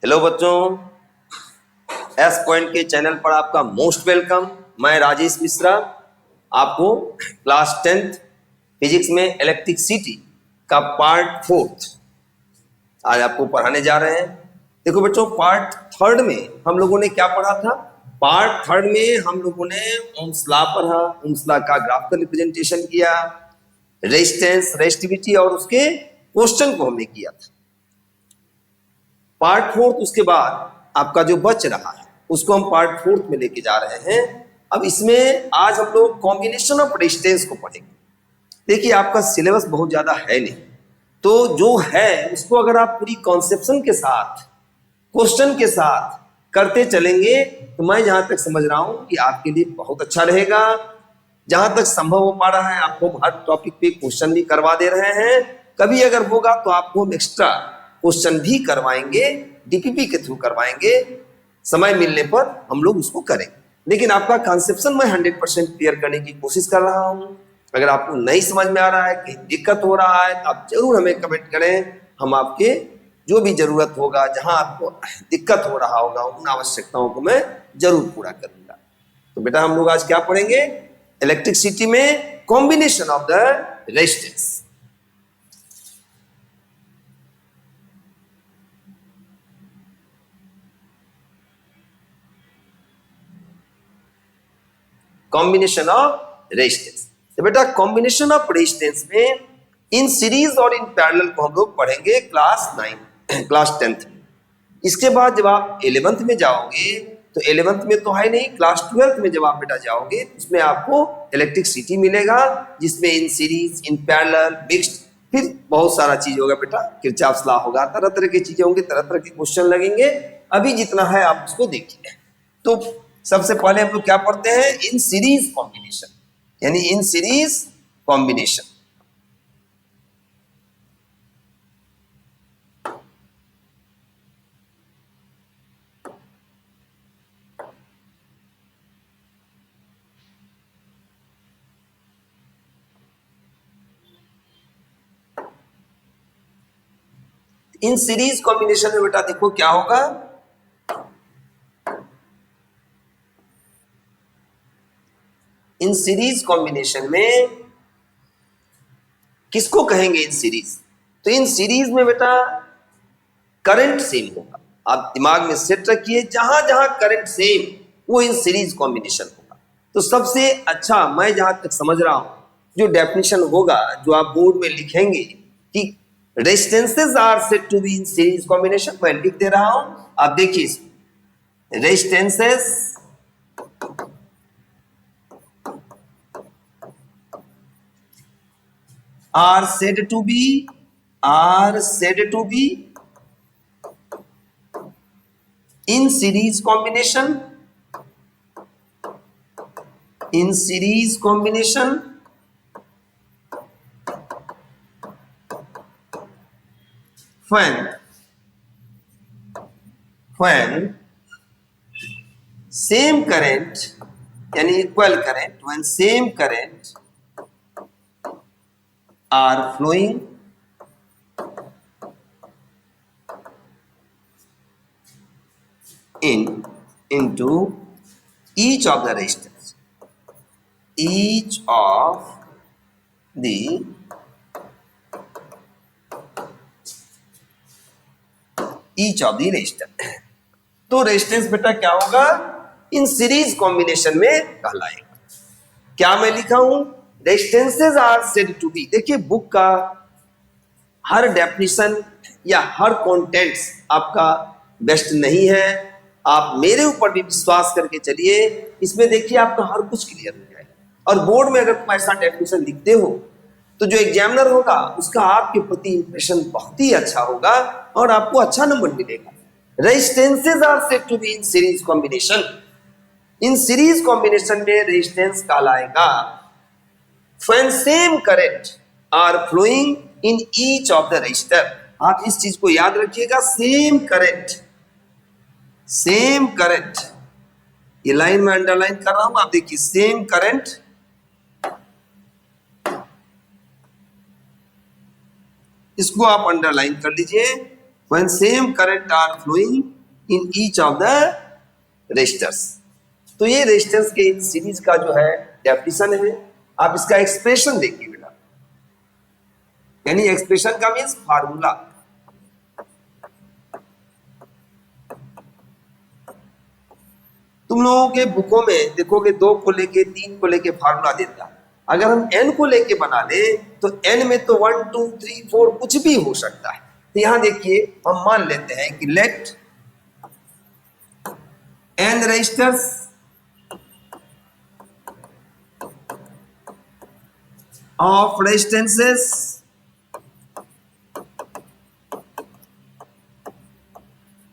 Hello बच्चों, S point के channel पर आपका मोस्ट वेलकम। मैं राजेश मिश्रा आपको क्लास 10th फिजिक्स में इलेक्ट्रिसिटी का पार्ट 4 आज आपको पढ़ाने जा रहे हैं। देखो बच्चों, पार्ट 3 में हम लोगों ने क्या पढ़ा था? पार्ट 3 में हम लोगों ने ओम्स लॉ पढ़ा, ओम्स लॉ का ग्राफिकल रिप्रेजेंटेशन किया, रेजिस्टेंस, रेजिस्टिविटी और उसके क्वेश्चन को हमने किया था। पार्ट 4 उसके बाद आपका जो बच रहा है उसको हम पार्ट 4 में लेके जा रहे हैं। अब इसमें आज हम लोग कॉम्बिनेशन ऑफ रेजिस्टेंस को पढ़ेंगे। देखिए, आपका सिलेबस बहुत ज्यादा है नहीं, तो जो है उसको अगर आप पूरी कॉन्सेप्शन के साथ, क्वेश्चन के साथ करते चलेंगे तो मैं जहां तक समझ रहा हूं कि आपके लिए बहुत अच्छा रहेगा। जहां तक संभव हो पा रहा है आपको हर टॉपिक पे क्वेश्चन भी करवा दे रहे हैं। कभी अगर होगा तो आपको हम एक्स्ट्रा क्वेश्चन भी करवाएंगे, डीपीपी के थ्रू करवाएंगे। समय मिलने पर हम लोग उसको करेंगे, लेकिन आपका कंसेप्शन मैं 100% क्लियर करने की कोशिश कर रहा हूं। अगर आपको नहीं समझ में आ रहा है, कहीं दिक्कत हो रहा है, तो आप जरूर हमें कमेंट करें। हम आपके जो भी जरूरत होगा, जहां आपको दिक्कत हो रहा होगा, उन आवश्यकताओं को मैं जरूर पूरा करूंगा। तो बेटा, हम लोग आज क्या पढ़ेंगे? इलेक्ट्रिसिटी में combination of the resistance. Combination of resistance. तो बेटा, कॉम्बिनेशन ऑफ रेजिस्टेंस में इन सीरीज और इन पैरेलल को हम लोग पढ़ेंगे क्लास 10th में। इसके बाद जब आप 11th में जाओगे तो 11th में तो है नहीं, क्लास 12th में जब आप बेटा जाओगे तो उसमें आपको इलेक्ट्रिसिटी मिलेगा, जिसमें in series, in parallel, mixed, फिर बहुत सारा चीज होगा बेटा। किरचॉफ्स लॉ होगा, तरह तरह की चीजें होंगी, तरह तरह के क्वेश्चन लगेंगे। अभी जितना है आप उसको देखिए। तो सबसे पहले हम लोग क्या पढ़ते हैं? इन सीरीज कॉम्बिनेशन, यानी in series combination. In series combination में बेटा देखो क्या होगा। इन सीरीज कॉम्बिनेशन में किसको कहेंगे? In series. तो इन सीरीज में बेटा करंट सेम होगा। आप दिमाग में सेट रखिए, जहां जहां करंट सेम वो इन सीरीज कॉम्बिनेशन होगा। तो सबसे अच्छा मैं जहां तक समझ रहा हूं जो डेफिनेशन होगा, जो आप बोर्ड में लिखेंगे कि resistances are said to be in series combination, मैं लिख दे रहा हूं, आप देखिए इसमें। Resistances are said to be in series combination when same current, यानी equal current, when same current are flowing into each of the resistors, each of the resistor। तो रेजिस्टेंस बेटा क्या होगा? इन सीरीज कॉम्बिनेशन में कहलाएगा। क्या मैं लिखा हूं? Resistances are said to be. देखिए, बुक का हर डेफिनेशन या हर कंटेंट्स आपका बेस्ट नहीं है। आप मेरे ऊपर भी विश्वास करके चलिए, इसमें देखिए आपका हर कुछ क्लियर हो जाएगा। और बोर्ड में अगर तुम ऐसा डेफिनेशन लिखते हो तो जो एग्जामिनर होगा उसका आपके प्रति इंप्रेशन बहुत ही अच्छा होगा और आपको अच्छा नंबर मिलेगा। Resistances are said to be in series combination. In series combination में रेजिस्टेंस कहलाएगा when same current are flowing in each of the resistor। आप इस चीज को याद रखिएगा, सेम करंट, ये लाइन में अंडरलाइन कर रहा हूं, आप देखिए सेम करंट इसको आप अंडरलाइन कर लीजिए। when same current are flowing in each of the resistors। तो ये रेजिस्टेंस के इन सीरीज का जो है डेफिनेशन है। आप इसका एक्सप्रेशन देखिए बेटा, यानी एक्सप्रेशन का मीन्स फार्मूला। तुम लोगों के बुकों में देखोगे 2 को लेके 3 को लेके फार्मूला देता है। अगर हम n को लेके बना ले तो n में तो 1 2 3 4 कुछ भी हो सकता है। तो यहां देखिए हम मान लेते हैं कि let n resistors of resistances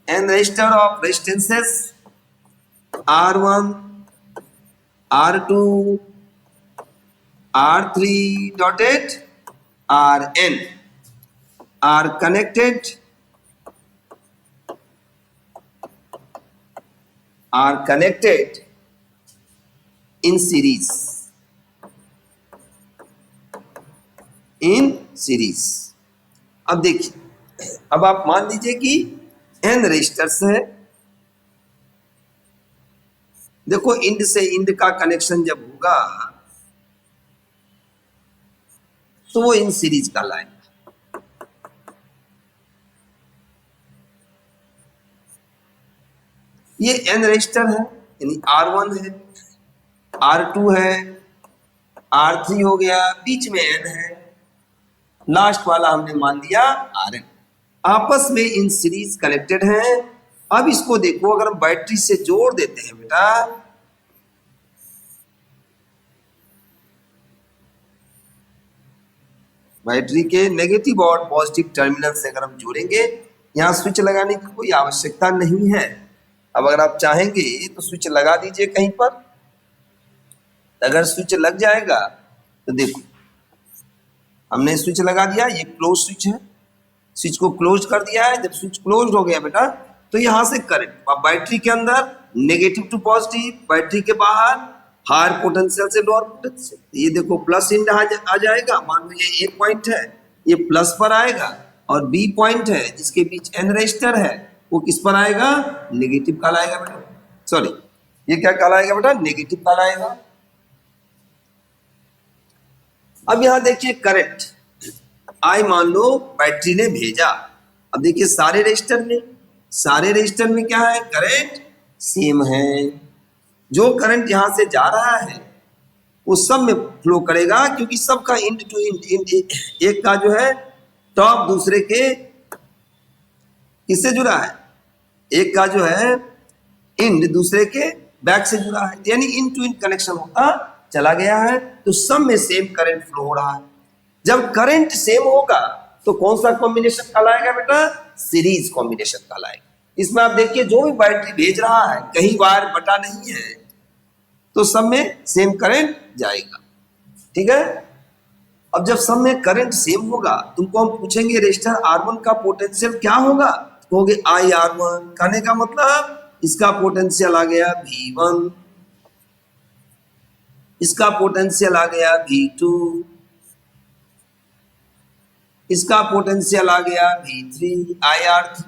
n resistor of resistances R1 R2 R3 dotted Rn are connected in series, अब देखिए, अब आप मान लीजिए कि n रेजिस्टर्स है। देखो इंड से इंड का कनेक्शन जब होगा तो वो इन सीरीज का लाइन, ये n रेजिस्टर है यानी R1 है, R2 है, R3 हो गया, बीच में n है, लास्ट वाला हमने मान लिया Rn। आपस में इन सीरीज कनेक्टेड हैं। अब इसको देखो, अगर हम बैटरी से जोड़ देते हैं बेटा, बैटरी के नेगेटिव और पॉजिटिव टर्मिनल से अगर हम जोड़ेंगे, यहाँ स्विच लगाने की कोई आवश्यकता नहीं है। अब अगर आप चाहेंगे तो स्विच लगा दीजिए कहीं पर। अगर स्विच लग जाएगा तो देखो हमने स्विच लगा दिया, ये क्लोज स्विच है, स्विच को क्लोज कर दिया है। जब स्विच क्लोज हो गया बेटा तो यहां से करंट बैटरी के अंदर नेगेटिव टू पॉजिटिव, बैटरी के बाहर हायर पोटेंशियल से लोअर पोटेंशियल। ये देखो प्लस इंड आ जाएगा, मान लो ये A पॉइंट है, ये प्लस पर आएगा, और B पॉइंट है जिसके बीच n रेजिस्टर है, वो किस पर आएगा? नेगेटिव कहलाएगा बेटा। सॉरी, ये क्या कहलाएगा बेटा? नेगेटिव कहलाएगा। अब यहां देखिए करंट आई मान लो बैटरी ने भेजा। अब देखिए सारे रजिस्टर में क्या है? करंट सेम है। जो करंट यहां से जा रहा है वो सब में फ्लो करेगा, क्योंकि सबका इंड टू इंड, एक का जो है टॉप दूसरे के किससे जुड़ा है? एक का जो है इंड दूसरे के बैक से जुड़ा है, यानी इंड टू इंड कनेक्शन होता चला गया है। तो सब में सेम करंट फ्लो हो रहा है। जब करंट सेम होगा तो कौन सा कॉम्बिनेशन कहलाएगा बेटा? सीरीज कॉम्बिनेशन कहलाएगा। इसमें आप देखिए जो भी बैटरी भेज रहा है कहीं वायर बटा नहीं है, तो सब में सेम करंट जाएगा। ठीक है। अब जब सब में करंट सेम होगा, तुमको हम पूछेंगे रेजिस्टर R1 का पोटेंशियल क्या होगा? कहोगे IR1। कहने का मतलब इसका पोटेंशियल आ गया V1, इसका पोटेंशियल आ गया V2, इसका पोटेंशियल आ गया V3 IR3।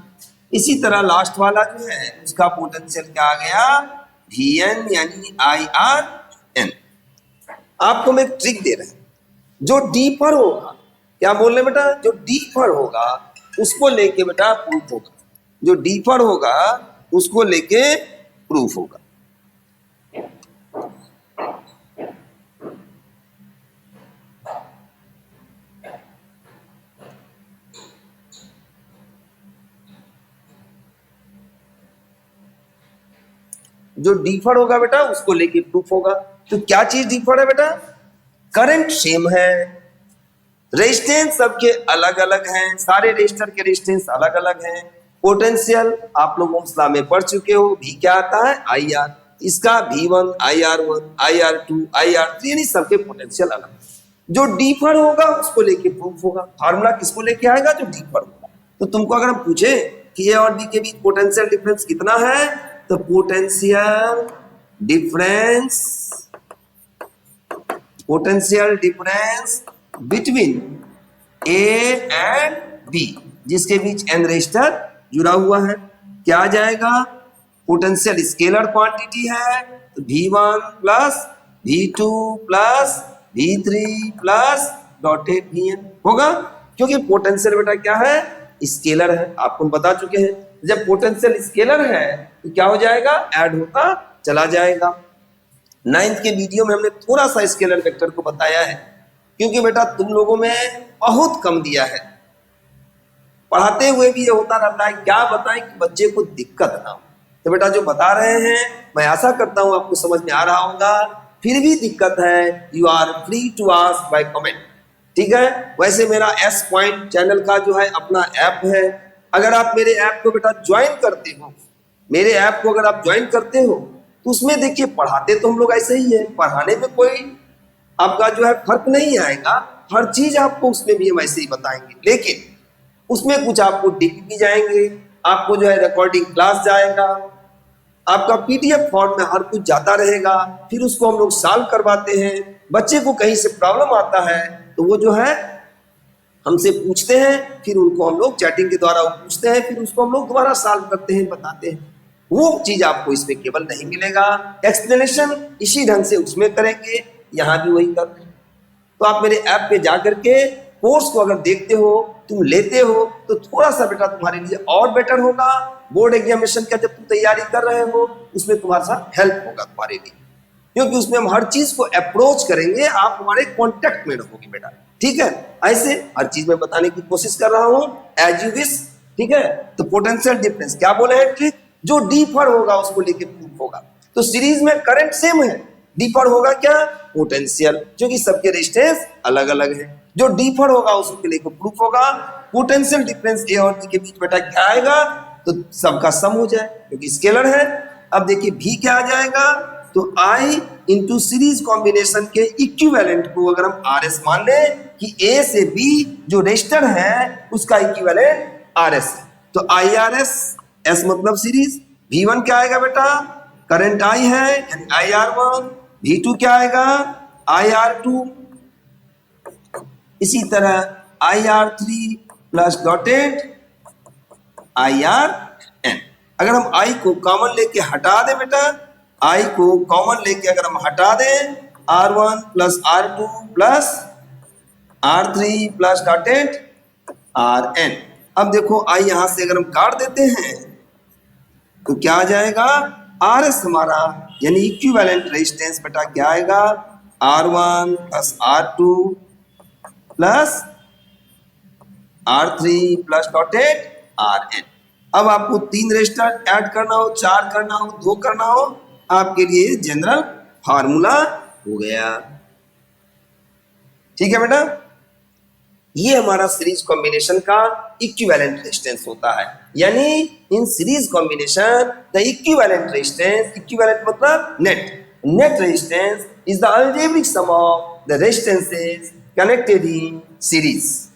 इसी तरह लास्ट वाला जो है उसका पोटेंशियल क्या आ गया? Vn यानी IRn। आपको मैं एक ट्रिक दे रहे हैं, जो डीपर होगा, क्या बोल रहे बेटा? जो डीपर होगा उसको लेके बेटा प्रूफ होगा, जो डीपर होगा उसको लेके प्रूफ होगा। जो डीफर होगा बेटा उसको लेके प्रूफ होगा। तो क्या चीज डीफर है बेटा? करंट सेम है, रेजिस्टेंस सबके अलग अलग हैं, सारे रेजिस्टर के रेजिस्टेंस अलग अलग हैं। पोटेंशियल आप लोग ओम्स में पढ़ चुके हो, भी क्या आता है? IR। इसका V1 IR1 IR2 IR3, यानी सबके पोटेंशियल अलग। जो डीफर होगा उसको लेके प्रूफ होगा। फार्मूला किसको लेके आएगा? जो डीफर होगा। तो तुमको अगर हम पूछे कि A और B के बीच पोटेंशियल डिफरेंस कितना है, तो potential difference between A and B जिसके बीच n रेजिस्टर जुड़ा हुआ है। क्या आ जाएगा? पोटेंशियल स्केलर क्वांटिटी है तो V1 plus V2 plus V3 plus dotted Vn होगा, क्योंकि पोटेंशियल बेटा क्या है? स्केलर है, आपको हम बता चुके हैं। जब पोटेंशियल स्केलर है तो क्या हो जाएगा? ऐड होता चला जाएगा। 9th के वीडियो में हमने थोड़ा सा स्केलर वेक्टर को बताया है, क्योंकि बेटा तुम लोगों में बहुत कम दिया है, पढ़ाते हुए भी ये होता रहता है, क्या बताएं कि बच्चे को दिक्कत ना हो। तो बेटा जो बता रहे हैं मैं आशा करता हूं आपको समझ में आ रहा होगा। फिर भी दिक्कत है, you are free to ask by comment, ठीक है। वैसे मेरा एस पॉइंट चैनल का जो है अपना ऐप है, अगर आप मेरे ऐप को बेटा ज्वाइन करते हो, मेरे ऐप को अगर आप ज्वाइन करते हो तो उसमें देखिए पढ़ाते तो हम लोग ऐसे ही है, पढ़ाने में कोई आपका जो है फर्क नहीं आएगा, हर चीज आपको उसमें भी हम ऐसे ही बताएंगे, लेकिन उसमें कुछ आपको डीप भी जाएंगे, आपको जो है रिकॉर्डिंग क्लास जाएगा, आपका पीडीएफ फॉर्म में हर कुछ जाता रहेगा, फिर उसको हम लोग सॉल्व करवाते हैं। बच्चे को कहीं से प्रॉब्लम आता है तो वो जो है हमसे पूछते हैं, फिर उनको हम लोग चैटिंग के द्वारा पूछते हैं, फिर उसको हम लोग दोबारा सॉल्व करते हैं, बताते हैं। वो चीज आपको इसमें केवल नहीं मिलेगा, एक्सप्लेनेशन इसी ढंग से उसमें करेंगे, यहाँ भी वही करते हैं। तो आप मेरे ऐप पे जा करके कोर्स को अगर देखते हो, तुम लेते हो, तो थोड़ा सा बेटा तुम्हारे लिए और बेटर होगा। बोर्ड एग्जामिनेशन का जब तुम तैयारी कर रहे हो उसमें तुम्हारा सा हेल्प होगा तुम्हारे लिए, क्योंकि उसमें हम हर चीज को अप्रोच करेंगे, आप हमारे कॉन्टेक्ट में रहोगे बेटा, ठीक है। ऐसे हर चीज में बताने की कोशिश कर रहा हूं एज यू विश, ठीक है। तो पोटेंशियल डिफरेंस क्या बोले हैं? ट्रिक जो डिफर होगा उसको लेके प्रूफ होगा। तो सीरीज में करंट सेम है, डिफर होगा क्या? पोटेंशियल, क्योंकि सबके रेजिस्टेंस अलग अलग है। जो डिफर होगा उसके लेके प्रूफ होगा। पोटेंशियल डिफरेंस ए और बी के बीच बेटा क्या आएगा? तो सबका सम हो जाए, क्योंकि स्केलर है। अब देखिए भी क्या आ जाएगा? तो I इंटू सीरीज कॉम्बिनेशन के इक्विवेलेंट को अगर हम RS मान लें कि A से B जो रेजिस्टर है उसका इक्विवेलेंट RS है, तो IRS, S मतलब सीरीज, V1 क्या आएगा बेटा? करंट I है यानी IR1, V2 क्या आएगा? IR2, इसी तरह IR3 प्लस डॉटेड IRN। अगर हम I को कॉमन लेके हटा दें बेटा, I को कॉमन लेके अगर हम हटा दें, R1 plus R2 plus R3 plus dotted RN। अब देखो I यहां से अगर हम काट देते हैं तो क्या आ जाएगा? RS हमारा यानी इक्विवेलेंट रेजिस्टेंस बेटा क्या आएगा? R1 plus R2 plus R3 plus dotted RN। अब आपको 3 रेजिस्टर ऐड करना हो, 4 करना हो, 2 करना हो, आपके लिए जनरल फार्मूला हो गया, ठीक है बेटा। ये हमारा सीरीज कॉम्बिनेशन का इक्विवेलेंट रेजिस्टेंस होता है, यानी in series combination the equivalent resistance, equivalent मतलब net resistance is the algebraic sum of the resistances connected in series.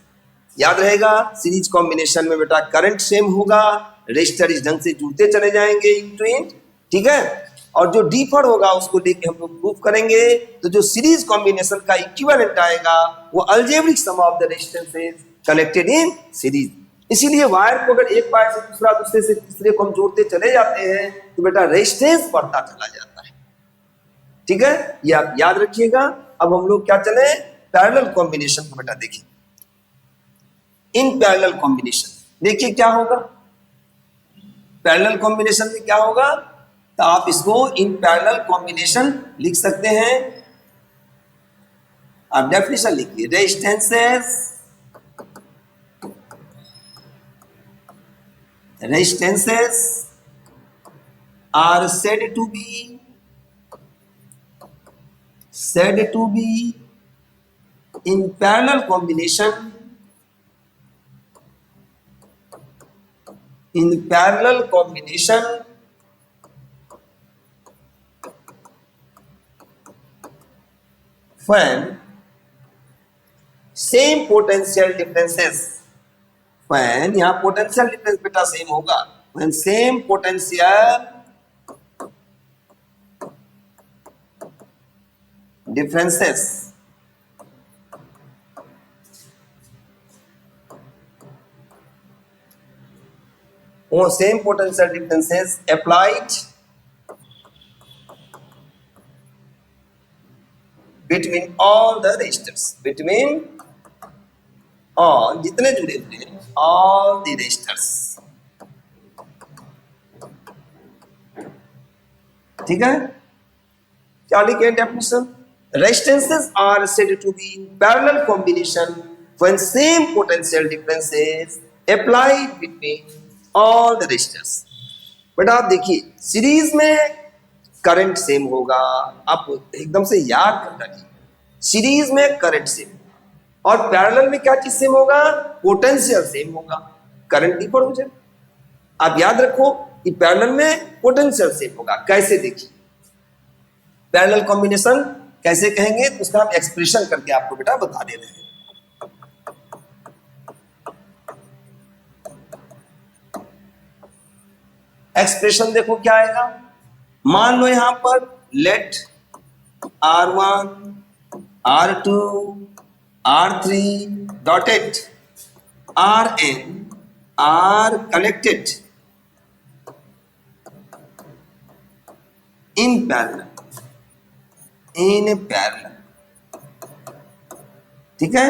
याद रहेगा, सीरीज कॉम्बिनेशन में बेटा करंट सेम होगा, रेजिस्टर इस ढंग से जुड़ते चले जाएंगे इंटू इंट, ठीक है। और जो डिफर होगा उसको लेके हम लोग प्रूफ करेंगे। तो जो सीरीज कॉम्बिनेशन का इक्विवेलेंट आएगा वो algebraic sum of the resistances connected in series. इसीलिए वायर को अगर एक वायर से दूसरा, दूसरे से तीसरे को हम जोड़ते चले जाते हैं तो बेटा रेजिस्टेंस बढ़ता चला जाता है, ठीक है। ये आप याद रखिएगा। अब हम लोग क्या चले, पैरेलल कॉम्बिनेशन को बेटा देखिए। इन पैरेलल कॉम्बिनेशन देखिए क्या होगा, पैरेलल कॉम्बिनेशन में क्या होगा, तो आप इसको इन पैरेलल कॉम्बिनेशन लिख सकते हैं। आप डेफिनेशन लिखिए, resistances are said to be in parallel combination, when same potential differences, when यहाँ पोटेंशियल डिफरेंस बेटा सेम होगा, when same potential differences, वो same potential differences applied between all the resistors, between all, जितने जुड़े हुए हैं, all the resistors. ठीक है, क्या लिखे definition? Resistances are said to be in parallel combination when same potential differences applied between all the resistors। बेटा आप देखिए, सीरीज में करंट सेम होगा, आप एकदम से याद कर रखिए, सीरीज में करंट सेम, और पैरेलल में क्या चीज सेम होगा? पोटेंशियल सेम होगा, करंट डिफर हो जाए। आप याद रखो कि पैरेलल में पोटेंशियल सेम होगा। कैसे? देखिए, पैरेलल कॉम्बिनेशन कैसे कहेंगे तो उसका हम एक्सप्रेशन करके आपको बेटा बता दे रहे हैं। एक्सप्रेशन देखो क्या आएगा। मान लो यहां पर let R1 R2 R3 dotted Rn are connected in parallel, ठीक है।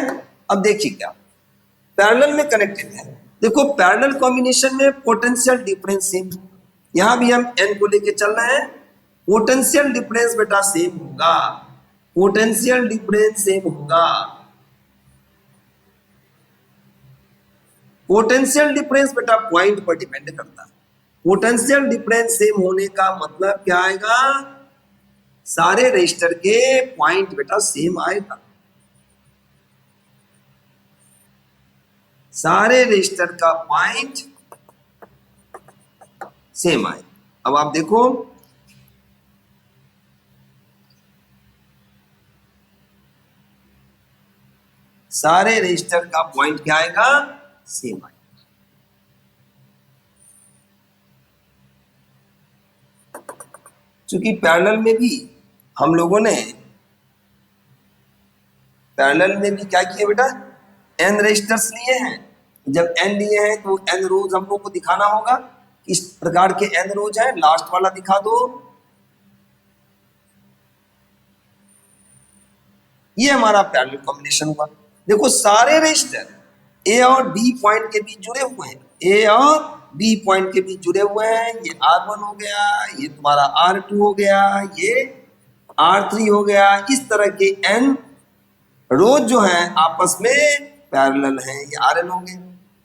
अब देखिए क्या पैरेलल में कनेक्टेड है। देखो पैरेलल कॉम्बिनेशन में पोटेंशियल डिफरेंस सेम, यहां भी हम n को लेके चल रहे हैं, पोटेंशियल डिफरेंस बेटा सेम होगा, पोटेंशियल डिफरेंस सेम होगा। पोटेंशियल डिफरेंस बेटा पॉइंट पर डिपेंड करता है। पोटेंशियल डिफरेंस सेम होने का मतलब क्या आएगा? सारे रजिस्टर के पॉइंट बेटा सेम आएगा, सारे रजिस्टर का पॉइंट सेम आए। अब आप देखो सारे रजिस्टर का पॉइंट क्या आएगा? सेम आएगा। क्योंकि पैरेलल में भी हम लोगों ने क्या किया बेटा? n रजिस्टर्स लिए हैं। जब n लिए हैं तो n रोज हम लोग को दिखाना होगा, किस प्रकार के n रोज है। लास्ट वाला दिखा दो, ये हमारा पैरेलल कॉम्बिनेशन हुआ। देखो सारे रजिस्टर A और B पॉइंट के बीच जुड़े हुए हैं, A और B पॉइंट के बीच जुड़े हुए हैं। ये R1 हो गया, ये तुम्हारा R2 हो गया, ये R3 हो गया। इस तरह के n रोज जो है आपस में पैरेलल हैं, ये RN होंगे।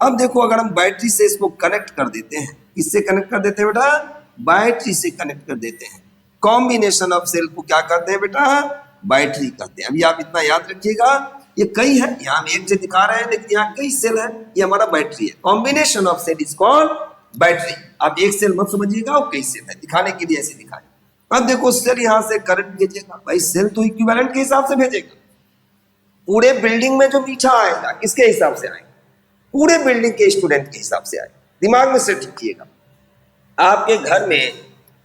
अब देखो अगर हम बैटरी से इसको कनेक्ट कर देते हैं, किससे कनेक्ट कर देते हैं बेटा? बैटरी से कनेक्ट कर देते हैं। कॉम्बिनेशन ऑफ सेल को क्या करते हैं बेटा? बैटरी करते हैं। अभी आप इतना याद रखिएगा, ये कई है, यहाँ हम एक से दिखा रहे हैं लेकिन यहाँ कई सेल है, ये हमारा बैटरी है। Combination of cell is called battery. आप एक सेल मत समझिएगा, वो कई सेल है, दिखाने के लिए ऐसे दिखाए। अब देखो सेल यहाँ से करंट भेजेगा, भाई सेल तो इक्विवेलेंट के हिसाब से भेजेगा। पूरे बिल्डिंग में जो मीठा आएगा किसके हिसाब से आएगा? पूरे बिल्डिंग के स्टूडेंट के हिसाब से आएगा। दिमाग में सेट कीजिएगा। आपके घर में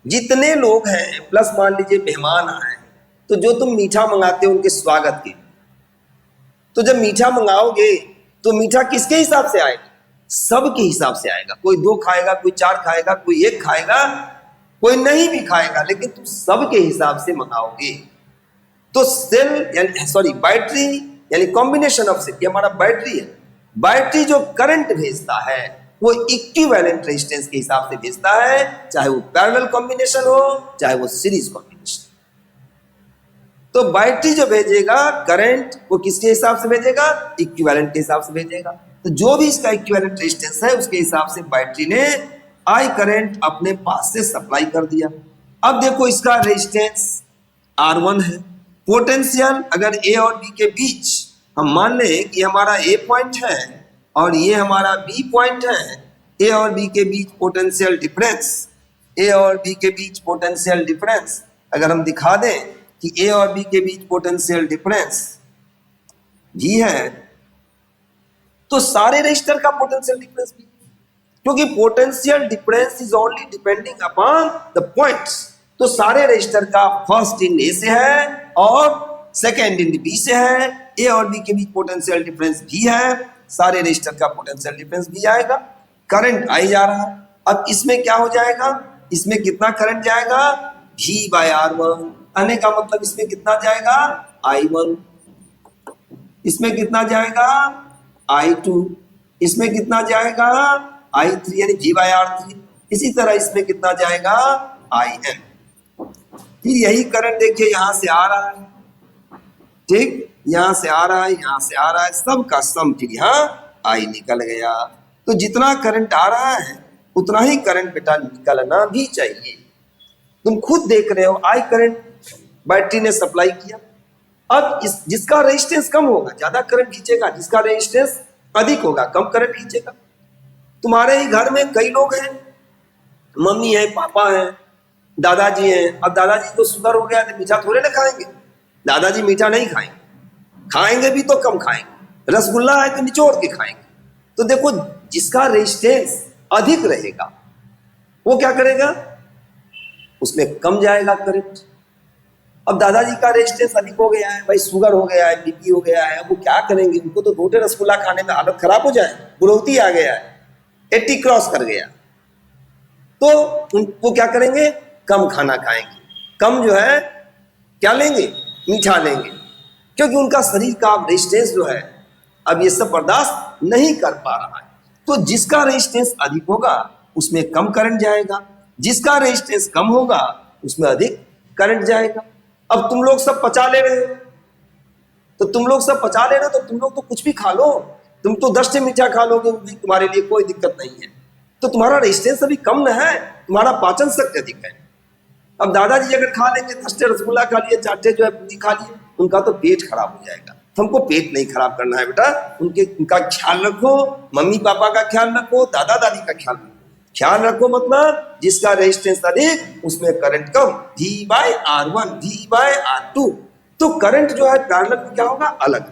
जितने लोग हैं प्लस मान लीजिए मेहमान आए, तो जो तुम मीठा मंगाते हो उनके स्वागत के, तो जब मीठा मंगाओगे तो मीठा किसके हिसाब से आएगा? सबके हिसाब से आएगा। कोई 2 खाएगा, कोई 4 खाएगा, कोई 1 खाएगा, कोई नहीं भी खाएगा, लेकिन तुम सबके हिसाब से मंगाओगे। तो सेल यानी सॉरी बैटरी यानी कॉम्बिनेशन ऑफ सेल, ये हमारा बैटरी है। बैटरी जो करंट भेजता है वो इक्विवेलेंट रेजिस्टेंस के हिसाब से भेजता है, चाहे वो पैरेलल कॉम्बिनेशन हो चाहे वो सीरीज कॉम्बिनेशन। तो बैटरी जो भेजेगा करंट वो किसके हिसाब से भेजेगा? इक्विवेलेंट के हिसाब से भेजेगा। तो जो भी इसका इक्विवेलेंट रेजिस्टेंस है उसके हिसाब से बैटरी ने आई करंट अपने पास से सप्लाई कर दिया। अब देखो इसका रेजिस्टेंस R1 है। पोटेंशियल अगर ए और बी के बीच हम मान लें कि हमारा ए पॉइंट है और ये हमारा बी पॉइंट है, ए और बी के बीच पोटेंशियल डिफरेंस, ए और बी के बीच पोटेंशियल डिफरेंस अगर हम दिखा दें कि ए और बी के बीच पोटेंशियल डिफरेंस भी है, तो सारे रजिस्टर का पोटेंशियल डिफरेंस भी, क्योंकि potential difference is only depending upon the points. तो सारे रजिस्टर का फर्स्ट इन ए से है और सेकेंड इन बी से है। ए और बी के बीच पोटेंशियल डिफरेंस भी है, सारे रजिस्टर का पोटेंशियल डिफरेंस भी आएगा। करंट आई जा रहा है। अब इसमें क्या हो जाएगा, इसमें कितना करंट जाएगा, V/R1, आने का मतलब इसमें कितना जाएगा, I1, इसमें कितना जाएगा, I2, इसमें कितना जाएगा, I3 यानी V/R3, इसी तरह इसमें कितना जाएगा, IN। फिर यही करंट देखिए यहां से आ रहा है, ठीक, यहां से आ रहा है, यहां से आ रहा है, सबका सम फिर यहाँ I निकल गया। तो जितना करंट आ रहा है उतना ही करंट बेटा निकलना भी चाहिए। तुम खुद देख रहे हो, I करंट बैटरी ने सप्लाई किया। अब इस जिसका रेजिस्टेंस कम होगा ज्यादा करंट खींचेगा, जिसका रेजिस्टेंस अधिक होगा कम करंट खींचेगा। तुम्हारे ही घर में कई लोग हैं, मम्मी है, पापा है, दादाजी हैं। अब दादाजी को शुगर हो गया तो मीठा थोड़े ना खाएंगे, दादाजी मीठा नहीं खाएंगे, खाएंगे भी तो कम खाएंगे, रसगुल्ला है तो निचोड़ के खाएंगे। तो देखो जिसका रेजिस्टेंस अधिक रहेगा वो क्या करेगा, उसमें कम जाएगा करंट। अब दादाजी का रेजिस्टेंस अधिक हो गया है, भाई शुगर हो गया है, बीपी हो गया है, अब वो क्या करेंगे, उनको तो रोटे रसगुल्ला खाने में हालत खराब हो जाए, बुढ़ौती आ गया है, 80 क्रॉस कर गया, तो वो क्या करेंगे, कम खाना खाएंगे, कम जो है क्या लेंगे, मीठा लेंगे, क्योंकि उनका शरीर का रेजिस्टेंस जो है अब ये सब बर्दाश्त नहीं कर पा रहा है। तो जिसका रेजिस्टेंस अधिक होगा उसमें कम करंट जाएगा, जिसका रेजिस्टेंस कम होगा उसमें अधिक करंट जाएगा। अब तुम लोग सब पचा ले रहे हो, तो तुम लोग सब पचा ले रहे हो तो तुम लोग तो कुछ भी खा लो, तुम तो 10 से मीठा खा लोगे, वो भी तुम्हारे लिए कोई दिक्कत नहीं है। तो तुम्हारा रेजिस्टेंस अभी कम न है, तुम्हारा पाचन शक्ति अधिक है। अब दादाजी अगर खा लेंगे 10 रसगुल्ला खा लिए, 4 जो है पूरी खा लिए, उनका तो पेट खराब हो जाएगा। हमको पेट नहीं खराब करना है बेटा, उनका ख्याल रखो, मम्मी पापा का ख्याल रखो, दादा दादी का ख्याल रखो, मतलब जिसका रेजिस्टेंस अधिक उसमें करंट कम, V/R1, V/R2। तो करंट जो है पैरेलल में क्या होगा, अलग।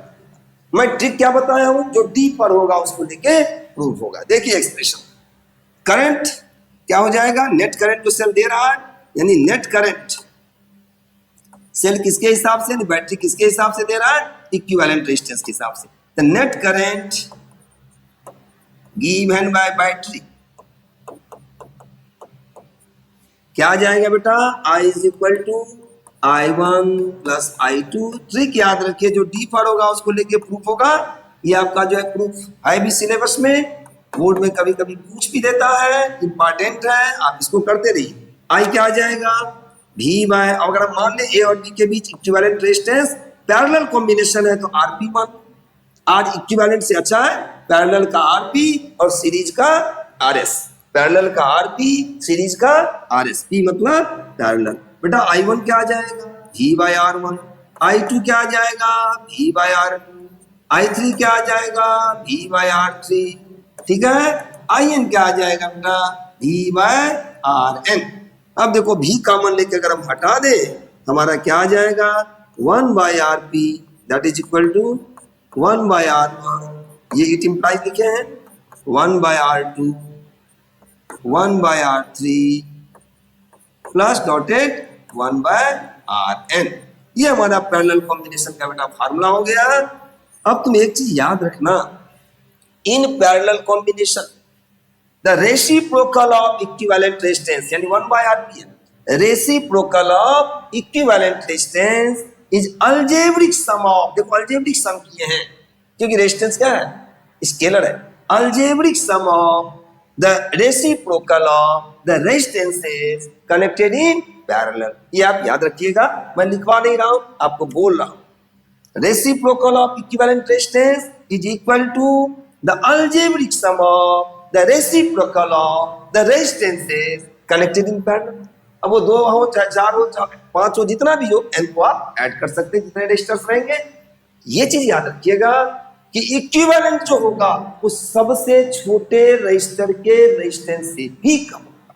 मैं ट्रिक क्या बताया हूं, जो D पर होगा उसको लेके प्रूव होगा। देखिए एक्सप्रेशन, करंट क्या हो जाएगा, नेट करंट जो सेल दे रहा है, यानी नेट करंट सेल किसके हिसाब से, बैटरी किसके हिसाब से दे रहा है, इक्विवेलेंट रेजिस्टेंस के हिसाब से। The net current given by battery क्या आ जाएगा बेटा, I = I1 + I2। ट्रिक याद रखिए, जो डी पर होगा उसको लेके प्रूफ होगा। ये आपका जो है प्रूफ है भी सिलेबस में, बोर्ड में कभी कभी पूछ भी देता है, इंपॉर्टेंट है, आप इसको करते रहिए। I क्या आ जाएगा, V/, अगर मान ले A और B के बीच इक्विवेलेंट रेजिस्टेंस पैरेलल कॉम्बिनेशन है तो RP मान, R इक्विवेलेंट से अच्छा है, पैरेलल का RP और सीरीज का RS, पैरेलल का RP सीरीज का RS, P मतलब पैरेलल। बेटा I1 क्या आ जाएगा, V/R1, I2 क्या आ जाएगा, V/R2, I3 क्या आ जाएगा, V/R3, ठीक है। IN क्या आ जाएगा बेटा, V/RN। अब देखो V कॉमन लेके अगर हम हटा दे हमारा क्या आ जाएगा, 1/RP that is equal to 1/R1, ये इट इम्प्लाइज लिखे हैं, 1/R2, 1/R3 plus dotted 1/RN। ये हमारा पैरेलल कॉम्बिनेशन का बेटा फार्मूला हो गया। अब तुम एक चीज याद रखना, in parallel combination the reciprocal of equivalent resistance यानी 1/RP, reciprocal of equivalent resistance is algebraic sum of, देखो अलजेब्रिक सम किए हैं क्योंकि रेजिस्टेंस क्या है, स्केलर है, algebraic sum of the reciprocal of the resistances connected in parallel. ये आप याद रखिएगा, मैं लिखवा नहीं रहा हूं, आपको बोल रहा हूं। Reciprocal of equivalent resistance is equal to the algebraic sum of the reciprocal of the resistances connected in parallel। अब वो 2 हो चाहे 4 हो चाहे 5 हो, जितना भी हो, n को आप ऐड कर सकते हैं जितने रेजिस्टर्स रहेंगे। ये चीज याद रखिएगा कि इक्विवेलेंट जो होगा वो सबसे छोटे रेजिस्टर के रेजिस्टेंस से भी कम होगा।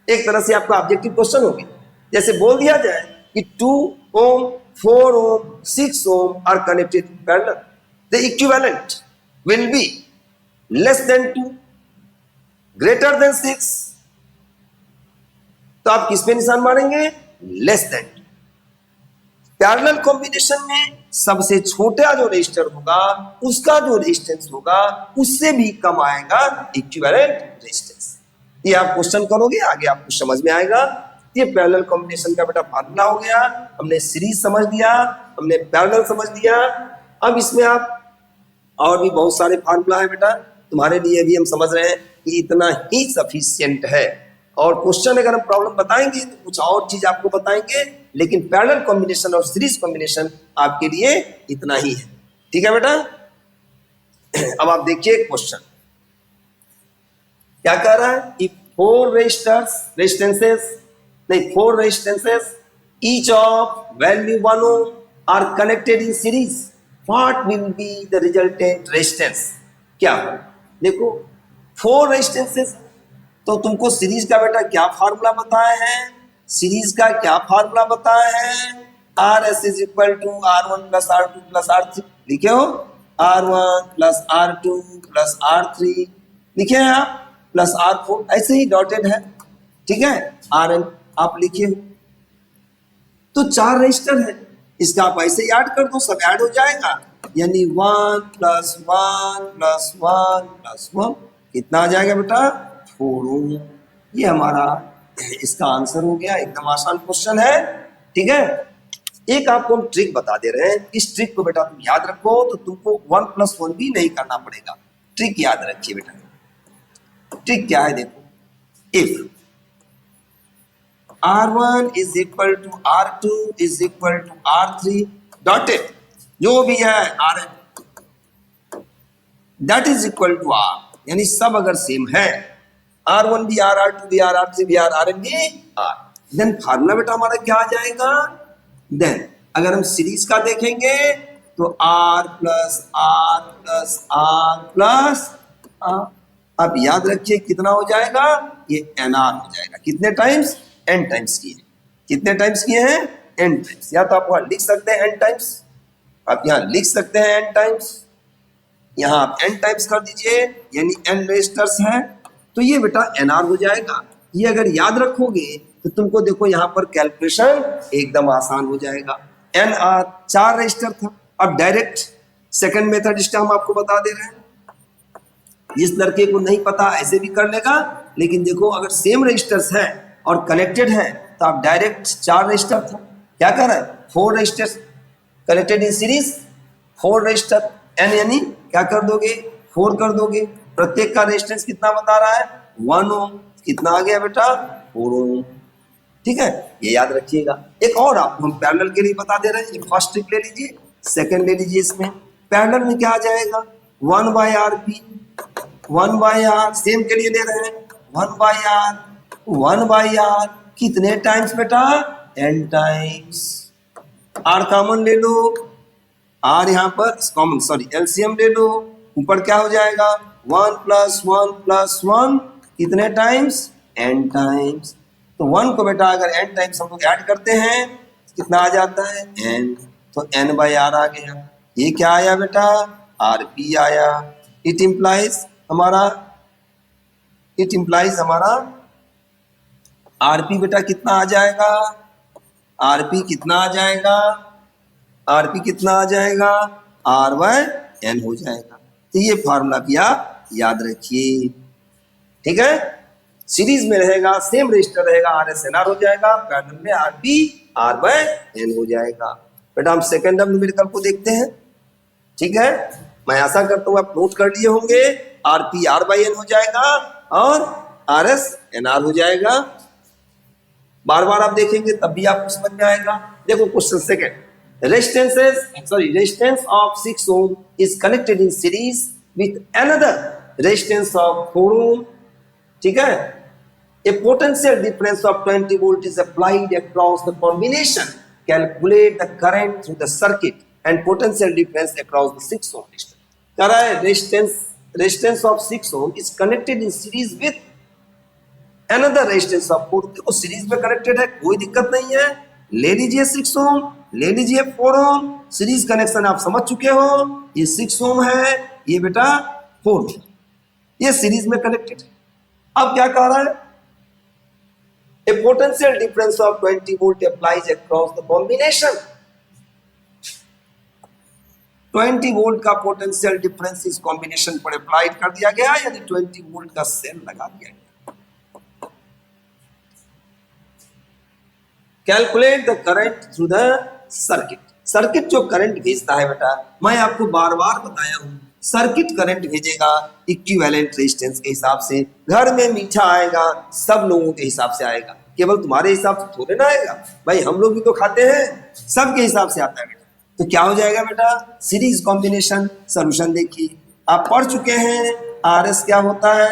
एक तरह से आपका ऑब्जेक्टिव क्वेश्चन होगी, जैसे बोल दिया जाए कि 2 ohm, 4 ohm, 6 ohm are connected in parallel, the equivalent will be less than 2, greater than 6। तो आप किस पे निशान मारेंगे, लेस देन। पैरेलल कॉम्बिनेशन में सबसे छोटा जो रेजिस्टर होगा उसका जो रेजिस्टेंस होगा उससे भी कम आएगा इक्विवेलेंट रेजिस्टेंस। ये आप क्वेश्चन करोगे आगे आपको समझ में आएगा। ये पैरेलल कॉम्बिनेशन का बेटा फार्मूला हो गया। हमने सीरीज समझ लिया, हमने पैरेलल समझ लिया। अब इसमें आप और भी बहुत सारे फार्मूला है बेटा, तुम्हारे लिए भी हम समझ रहे हैं कि इतना ही सफिशिएंट है। और क्वेश्चन अगर हम प्रॉब्लम बताएंगे तो कुछ और चीज आपको बताएंगे, लेकिन पैरेलल कॉम्बिनेशन और सीरीज कॉम्बिनेशन आपके लिए इतना ही है। ठीक है बेटा। अब आप देखिए क्वेश्चन क्या कह रहा है कि four resistances each of value 1 ohm are connected in series, what will be the resultant resistance. क्या हो, देखो 4 रेजिस्टेंसेस, तो तुमको सीरीज का बेटा क्या फार्मूला बताया है, सीरीज का क्या फार्मूला बताया है, R S is equal to R1 plus R2 plus R3 लिखे हो, R1 plus R2 plus R3 लिखे हैं आप, प्लस R4 ऐसे ही डॉटेड है। ठीक है, Rn आप लिखे हो। तो 4 रजिस्टर है, इसका आप ऐसे ऐड कर दो, सब ऐड हो जाएगा, यानी 1 प्लस 1 प्लस 1 प्लस 1 कितना आ जाएगा बेटा 4 ohm। ये हमारा इसका आंसर हो गया। एकदम आसान क्वेश्चन है। ठीक है, एक आपको हम ट्रिक बता दे रहे हैं, इस ट्रिक को बेटा तुम याद रखो तो तुमको 1 प्लस 1 भी नहीं करना पड़ेगा। ट्रिक याद रखिए बेटा। ट्रिक क्या है देखो, if R1 is equal to R2 is equal to R3 dotted जो भी है Rn that is equal to R, यानी सब अगर सेम है, R1 भी R, R2 भी R, R3 भी R, Rn भी R, देन फार्मूला बेटा हमारा क्या आ जाएगा। देन अगर हम सीरीज का देखेंगे तो R plus R plus R plus R, आप याद रखिए कितना हो जाएगा, ये NR हो जाएगा। कितने टाइम्स, n टाइम्स किए। कितने टाइम्स किए हैं, n टाइम्स। या तो आप वहां लिख सकते हैं n टाइम्स, आप यहां लिख सकते हैं n टाइम्स, यहां आप n टाइम्स कर दीजिए, यानी n रजिस्टर्स हैं, तो ये बेटा NR हो जाएगा। ये अगर याद रखोगे तो तुमको देखो यहां पर कैलकुलेशन एकदम आसान हो जाएगा। NR 4 रजिस्टर था, अब डायरेक्ट सेकंड मेथड इसका हम आपको बता दे रहे हैं। जिस लड़के को नहीं पता ऐसे भी कर लेगा, लेकिन देखो अगर सेम रजिस्टर्स है और कनेक्टेड है तो आप डायरेक्ट 4 रजिस्टर था, क्या कर रहा है 4 register connected in series, 4 register n यानी क्या कर दोगे 4 कर दोगे। प्रत्येक का रेजिस्टेंस कितना बता रहा है 1 ohm, कितना आ गया बेटा 4 ohm। ठीक है, ये याद रखिएगा। एक और आपको हम पैरेलल के लिए बता दे रहे हैं, फर्स्ट ट्रिक ले लीजिए, सेकंड ले लीजिए। इसमें पैरेलल में क्या आ जाएगा 1 by RP, 1 by R, same के लिए ले रहे हैं 1 बाय R, 1 बाय R कितने टाइम्स बेटा n टाइम्स। R कॉमन ले लो, R यहाँ पर कॉमन सॉरी LCM ले लो, ऊपर क्या हो जाएगा 1 प्लस 1 प्लस 1 कितने टाइम्स n टाइम्स। तो 1 को बेटा अगर n टाइम्स हम लोग ऐड करते हैं कितना आ जाता है n, तो n बाय R आ गया। ये क्या आया बेटा RP आया। इट इम्प्लाइज हमारा RP बेटा कितना आ जाएगा, RP कितना आ जाएगा, RP कितना आ जाएगा R बाय N हो जाएगा। तो ये फार्मूला भी आप याद रखिए। ठीक है, सीरीज में रहेगा सेम रजिस्टर रहेगा RSNR हो जाएगा, पैरेलल में RP R बाय N हो जाएगा। बेटा हम सेकेंड टर्म न्यूमेरिकल को देखते हैं। ठीक है, मैं आशा करता हूं आप नोट कर लिए होंगे। RP R बाय N हो जाएगा और RSNR हो जाएगा। बार बार आप देखेंगे तब भी आपको समझ में आएगा। देखो question second, resistance of 6 ohm is connected in series with another resistance of 4 ohm। ठीक है, a potential difference of 20 volt is applied across the combination, calculate the current through the circuit and potential difference across the 6 ohm resistor। कह रहा है resistance of 6 ohm is connected in series with another resistance of 4 ohm। देखो series में connected है, कोई दिक्कत नहीं है, ले लीजिए 6 ohm, ले लीजिए 4 ohm, सीरीज कनेक्शन आप समझ चुके हो। ये 6 ohm है, ये बेटा 4 ohm, ये सीरीज में कनेक्टेड है। अब क्या कह रहा है, a potential difference of 20 volt applies across the combination। 20 volt का पोटेंशियल डिफरेंस इस कॉम्बिनेशन पर अप्लाइड कर दिया गया, यानी 20 वोल्ट का सेल लगा दिया गया। Calculate the current through the circuit. Circuit जो करंट भेजता है बेटा, मैं आपको बार बार बताया हूं, सर्किट करंट भेजेगा इक्विवेलेंट रेजिस्टेंस के हिसाब से। घर में मीठा आएगा सब लोगों के हिसाब से आएगा, केवल तुम्हारे हिसाब से थोड़े ना आएगा भाई, हम लोग भी तो खाते हैं, सबके हिसाब से आता है बेटा। तो क्या हो जाएगा बेटा, सीरीज कॉम्बिनेशन। सोल्यूशन देखिए, आप पढ़ चुके हैं आर एस क्या होता है,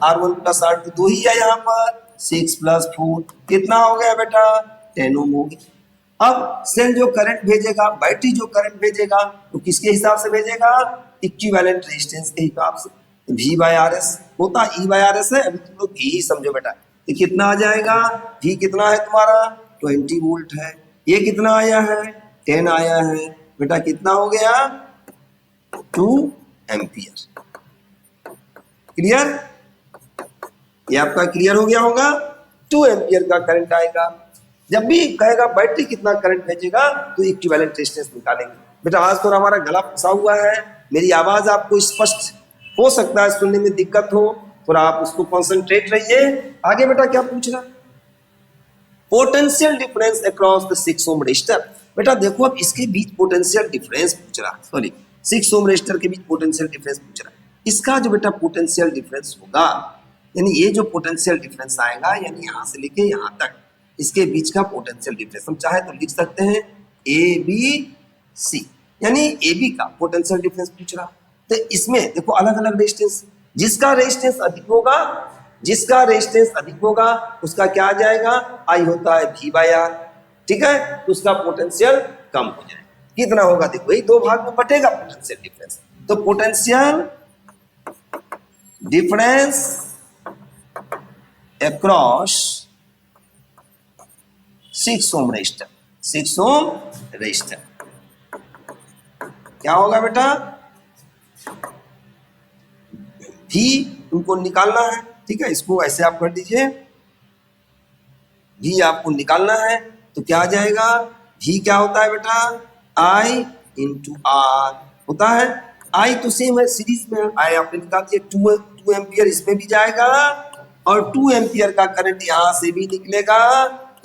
R1 प्लस R2 दो ही है यहाँ पर, 6 प्लस 4 कितना हो गया बेटा, 10 ओम हो गया। अब सेल जो करंट भेजेगा, बैटरी जो करंट भेजेगा, तो किसके हिसाब से भेजेगा, इक्विवेलेंट रेजिस्टेंस के हिसाब से। V बाय आर एस होता E बाय आर एस है, अभी तुम लोग V ही समझो बेटा। तो कितना आ जाएगा, V कितना है तुम्हारा 20 वोल्ट है, ये कितना आया है 10 आया है बेटा, कितना हो गया 2 एम्पियर। क्लियर, ये आपका क्लियर हो गया होगा। 2 एम्पियर का करंट आएगा। जब भी कहेगा बैटरी कितना करंट भेजेगा तो इक्विवेलेंट रेजिस्टेंस निकालेंगे। बेटा आज थोड़ा हमारा गला फंसा हुआ है, मेरी आवाज आपको स्पष्ट हो सकता है सुनने में दिक्कत हो, थोड़ा आप उसको कॉन्सेंट्रेट रहिए। आगे बेटा क्या पूछ रहा, potential difference across the 6 ohm resistor. बेटा देखो अब इसके बीच पोटेंशियल डिफरेंस पूछ रहा, सॉरी 6 ओम रजिस्टर के बीच पोटेंशियल डिफरेंस पूछ रहा। इसका जो बेटा पोटेंशियल डिफरेंस होगा, यानी ये जो पोटेंशियल डिफरेंस आएगा, यानी यहां से लेके यहां तक इसके बीच का पोटेंशियल डिफरेंस हम चाहे तो लिख सकते हैं ए बी सी, यानी ए बी का पोटेंशियल डिफरेंस पूछ रहा। तो इसमें देखो अलग अलग रेजिस्टेंस, जिसका रेजिस्टेंस अधिक होगा, जिसका रेजिस्टेंस अधिक होगा उसका क्या आ जाएगा, आई होता है V बाय आर, ठीक है, तो उसका पोटेंशियल कम हो जाएगा। कितना होगा देखो, यही दो भाग में बटेगा पोटेंशियल डिफरेंस। तो potential difference across 6 ohm register, 6 ohm resistor क्या होगा बेटा, V तुमको निकालना है, ठीक है, इसको ऐसे आप कर दीजिए, V आपको निकालना है तो क्या आ जाएगा, V क्या होता है बेटा, I इंटू R होता है। I तो सेम है, सीरीज में I आपने निकाल दिया, 2 एम्पियर इसमें भी जाएगा और 2 एम्पियर का करंट यहां से भी निकलेगा,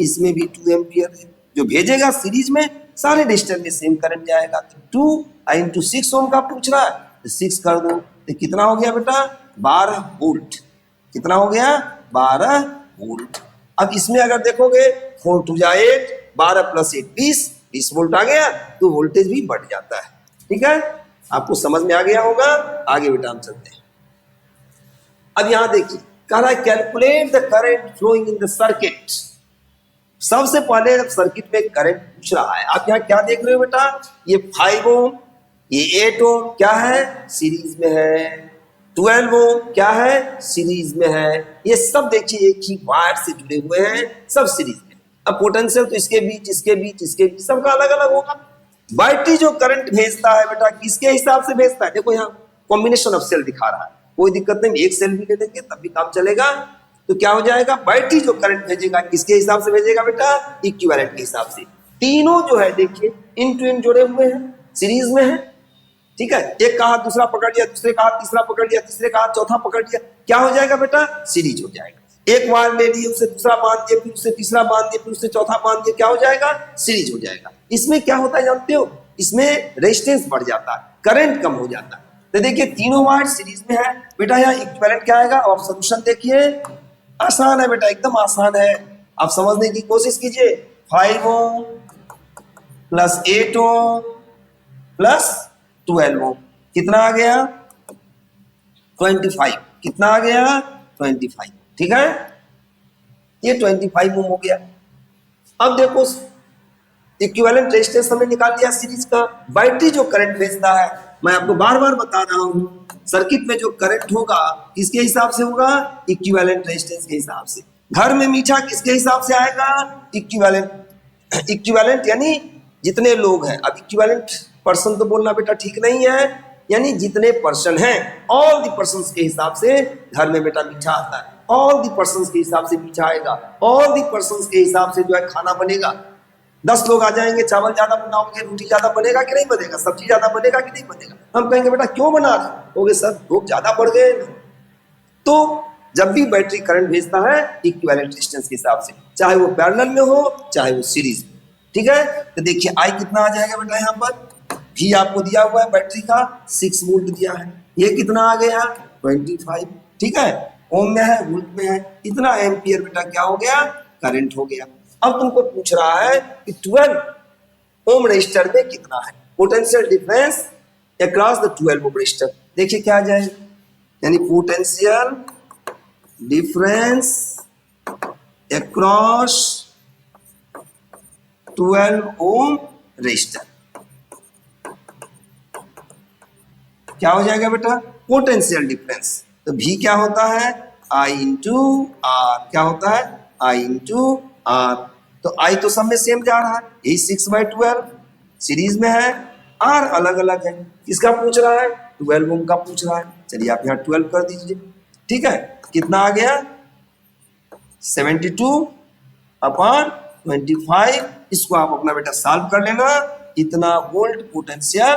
इसमें भी 2 एम्पियर जो भेजेगा सीरीज में, सारे रजिस्टर में सेम करंट जाएगा। तो 2 इंटू 6 ओम का पूछ रहा है तो 6 कर दो, तो कितना हो गया बेटा 12 वोल्ट। कितना हो गया 12 वोल्ट। अब इसमें अगर देखोगे 4 टू 8, 12 प्लस 8 20 वोल्ट आ गया, तो वोल्टेज भी बढ़ जाता है। ठीक है, आपको समझ में आ गया होगा। आगे बेटा हम चलते हैं। अब यहां देखिए कह रहा है calculate the current flowing in the circuit. सबसे पहले जब सर्किट में करंट पूछ रहा है, आप यहाँ क्या देख रहे हो बेटा, ये 5 ओम, ये 8 ओम क्या है सीरीज में है, 12 ओम क्या है सीरीज में है, ये सब देखिए एक ही वायर से जुड़े हुए हैं, सब सीरीज में। अब पोटेंशियल तो इसके बीच इसके बीच इसके बीच सबका अलग अलग होगा। बैटरी जो करंट भेजता है बेटा किसके हिसाब से भेजता है, देखो यहाँ कॉम्बिनेशन ऑफ सेल दिखा रहा है, कोई दिक्कत नहीं, एक सेल भी ले लेंगे तब भी काम चलेगा। तो क्या हो जाएगा, बैटरी जो करंट भेजेगा किसके हिसाब से भेजेगा बेटा, इक्विवेलेंट के हिसाब से। तीनों जो है देखिए इन टू इन जुड़े हुए हैं, सीरीज में है। ठीक है, एक का हाथ दूसरा पकड़ लिया, दूसरे का हाथ तीसरा पकड़ लिया, तीसरे का हाथ चौथा पकड़ लिया, क्या हो जाएगा बेटा सीरीज हो जाएगा। एक वायर ले लिए, उससे दूसरा बांध दिया, फिर उससे तीसरा बांध दिया, फिर उससे चौथा बांध दिया, क्या हो जाएगा सीरीज हो जाएगा। इसमें क्या होता है जानते हो, इसमें रेजिस्टेंस बढ़ जाता है, करंट कम हो जाता है। तो देखिए तीनों वायर सीरीज में है बेटा, यहाँ इक्विवेलेंट क्या आएगा, और सोल्यूशन देखिए आसान है बेटा, एकदम आसान है, आप समझने की कोशिश कीजिए। 5 ओम प्लस 8 ओम प्लस 12 ओम कितना आ गया 25, कितना आ गया 25, ठीक है, ये 25 ओम हो गया। अब देखो इक्विवेलेंट रेजिस्टेंस हमने निकाल लिया सीरीज का। बैटरी जो करंट भेजता है, मैं आपको बार बार बता रहा हूं, सर्किट में जो करंट होगा किसके हिसाब से होगा, इक्विवेलेंट रेजिस्टेंस के हिसाब से। घर में मीठा किसके हिसाब से आएगा, इक्विवेलेंट। इक्विवेलेंट यानी जितने लोग हैं, अब इक्विवेलेंट पर्सन तो बोलना बेटा ठीक नहीं है, यानी जितने पर्सन हैं ऑल द पर्सन्स के हिसाब से घर में बेटा मीठा आता है, ऑल द पर्सन्स के हिसाब से मीठा आएगा, ऑल द पर्सन्स के हिसाब से जो है खाना बनेगा। 10 लोग आ जाएंगे, चावल ज्यादा बनाओगे, रोटी ज्यादा बनेगा कि नहीं बनेगा, सब्जी ज्यादा बनेगा कि नहीं बनेगा। हम कहेंगे बेटा क्यों बना रहे, कहोगे सर लोग ज्यादा बढ़ गए। तो जब भी बैटरी करंट भेजता है इक्विवेलेंट रेजिस्टेंस के हिसाब से, चाहे वो पैरेलल में हो चाहे वो सीरीज में। ठीक है, तो देखिए आई कितना आ जाएगा बेटा, यहाँ पर भी आपको दिया हुआ है बैटरी का 6 वोल्ट दिया है, ये कितना आ गया 25। ठीक है, ओम में है वोल्ट में है, इतना एम्पियर बेटा क्या हो गया, करंट हो गया। अब तुमको पूछ रहा है कि 12 ओम रजिस्टर में कितना है potential difference across the 12 ohm resistor. देखिए क्या आ जाए, यानी potential difference across 12 ohm resistor क्या हो जाएगा बेटा, पोटेंशियल डिफरेंस। तो भी क्या होता है, आई इंटू आर, क्या होता है, आई इंटू आर। तो आई तो सब में सेम जा रहा है, यही 6/12 सीरीज में है, आर अलग अलग है। किसका पूछ रहा है, 12 ओम का पूछ रहा है। चलिए आप यहाँ 12 कर दीजिए। ठीक है, कितना आ गया 72/25। इसको आप अपना बेटा सॉल्व कर लेना, इतना वोल्ट पोटेंशियल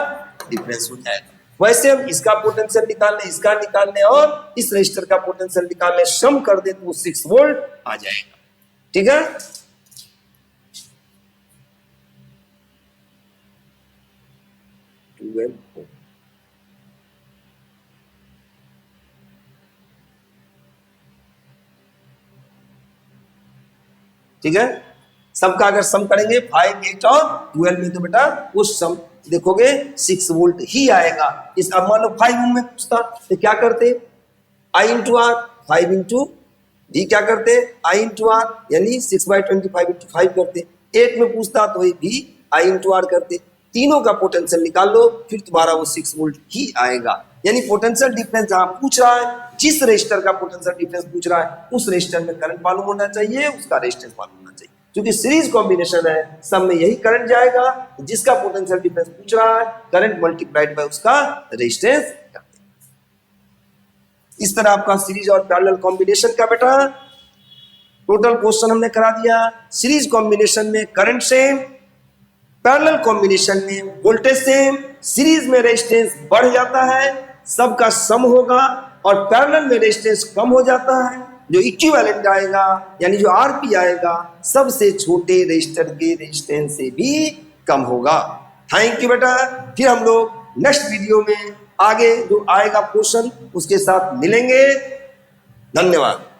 डिफरेंस हो जाएगा। वैसे हम इसका पोटेंशियल निकाल लें, इसका निकाल लें और इस रजिस्टर का पोटेंशियल निकाल लें, सम कर दे तो वो 6 वोल्ट आ जाएगा। ठीक है, ठीक है, सबका अगर सम करेंगे 5, 8 और 12 में तो बेटा उस सम देखोगे 6 वोल्ट ही आएगा। इस अब मान लो 5 ओम में पूछता तो क्या करते, आई इंटू आर, 5 इंटू डी क्या करते, आई इंटू आर, यानी 6/25 इंटू 5 करते। 8 में पूछता तो भी आई इंटू आर करते। तीनों का पोटेंशियल निकाल लो, फिर तुम्हारा वो 6 वोल्ट ही आएगा। यानी पोटेंशियल डिफरेंस जहां पूछ रहा है, जिस रजिस्टर का पोटेंशियल डिफरेंस पूछ रहा है उस रजिस्टर में करंट मालूम होना चाहिए, उसका रेजिस्टेंस मालूम होना चाहिए। क्योंकि सीरीज कॉम्बिनेशन है, सब में यही करंट जाएगा, जिसका पोटेंशियल डिफरेंस पूछ रहा है करंट मल्टीप्लाइड बाय उसका रेजिस्टेंस करते हैं। इस तरह आपका सीरीज और पैरेलल कॉम्बिनेशन का बेटा टोटल क्वेश्चन हमने करा दिया। सीरीज कॉम्बिनेशन में करंट सेम, पैरेलल कॉम्बिनेशन में वोल्टेज सेम, सीरीज में रेजिस्टेंस बढ़ जाता है, सबका सम होगा, और पैरेलल में रेजिस्टेंस कम हो जाता है। जो इक्विवेलेंट आएगा यानी जो आरपी आएगा सबसे छोटे रजिस्टर के रेजिस्टेंस से भी कम होगा। थैंक यू बेटा, फिर हम लोग नेक्स्ट वीडियो में आगे जो आएगा क्वेश्चन उसके साथ मिलेंगे। धन्यवाद।